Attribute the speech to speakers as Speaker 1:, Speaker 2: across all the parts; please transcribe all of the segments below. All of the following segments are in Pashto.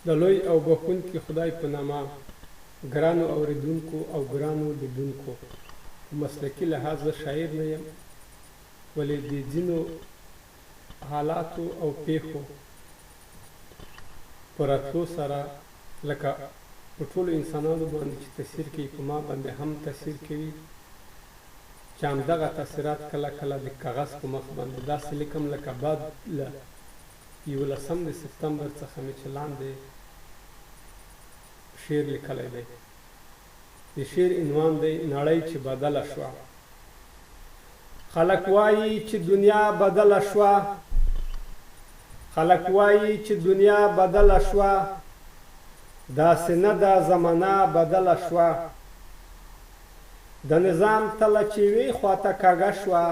Speaker 1: د لوی او بخښونکي خدای په نامه ګرانو اوریدونکو او ګرانو لیدونکو، په مسلکي لحاظ زه شاعر نه یم، ولې د ځینو حالاتو او پیښو په راتلو سره لکه په ټولو انسانانو باندې چې تاثیر کوي، په ما باندې هم تاثیر کوي، چې همدغه تاثیرات کله کله د کاغذ په مخ باندې داسې لیکم لکه بعد له 11 سپتمبر څخه مې چې لاندې شعر لیکلی دی. د شعر عنوان دی نړۍ چې بدله شوه. خلک وایي چې دنیا بدله شوه، خلک وایي چې دنیا بدله شوه، داسې نه ده زمانه بدله شوه. د نظام تله چې وی خواته کږه شوه،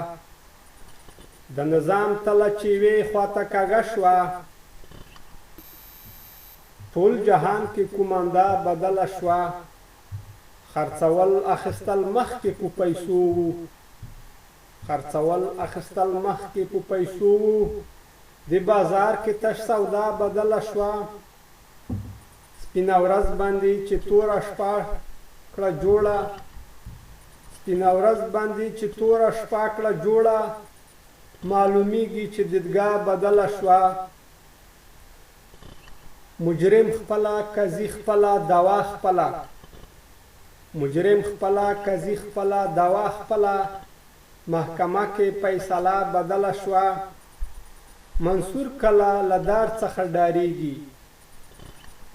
Speaker 1: د نظام تله چې وی خواته کږه شوه. ټول جهان کې کومانده بدله شوه، خرڅول اخیستل مخکې په پیسو وو، خرڅول اخیستل مخکې په پیسو وو. د بازار کې تش سودا بدله شوه، سپینه ورځ باندې چې توره شپه کړه جوړه، سپینه ورځ باندې چې توره شپه کړه جوړه. معلومیږي چې دیدګاه بدله شوه. مجرم خپله قاضي خپله دوا خپله، مجرم خپله قاضي خپله دوا خپله. محکمه کې فیصله بدله شوه. منصور کله له دار څخه ډارېږي،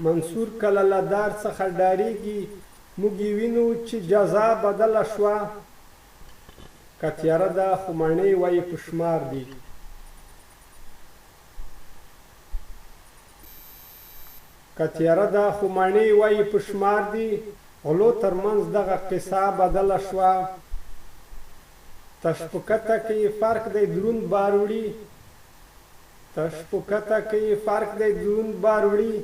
Speaker 1: منصور کله له دار څخه ډارېږي. موږ وینو چې جزا بدله شوه. که تیاره ده خو مڼې وایي په شمار دي. که تیاره ده خو مڼې وایي په شمار دي. غلو ترمنځ دغه قصه بدله شوه. تش په کته کې فرق دی دروند بار وړي، تش په کته کې فرق دی دروند بار وړي.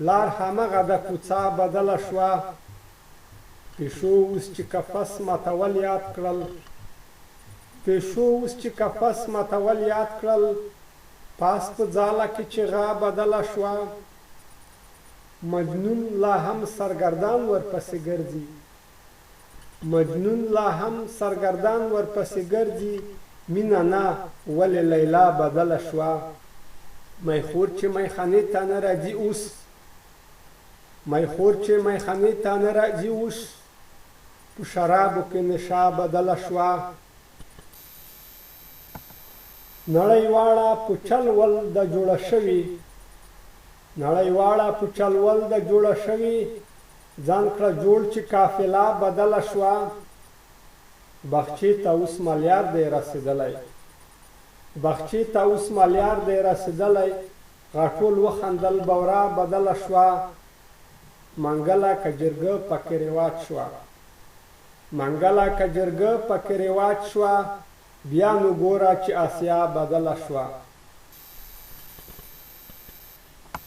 Speaker 1: لار همغه د کوڅه بدله شوه. پیشو اوس چې قفس ماتول یاد کړل، پیشو اوس چې قفس ماتول یاد کړل. پاس په ځاله کې چغه بدله شوه. مجنون لا هم سرګردان ورپسې ګرځي، مجنون لا هم سرګردان ورپسې ګرځي. مینه نه ولې لیلا بدله شوه. میخور چې میخانې ته نه راځي اوس، میخور چې میخانې ته نه راځي اوس. په شرابو کې نشه بدله شوه. نړۍ واړه په چل ول د جوړه شوي، نړۍ واړه په چل ول د جوړه شوي. ځان کړه جوړ چې قافله بدله شوه. بخچې ته اوس ملیار دی رسېدلی، بخچې ته اوس ملیار دی رسېدلی. غاټول وخندل بوره بدله شوه. منګله که جرګه پکې رواج شوه، منګله که جرګه پکې رواج شوه. بیا نو ګوره چې آسیا بدله شوه.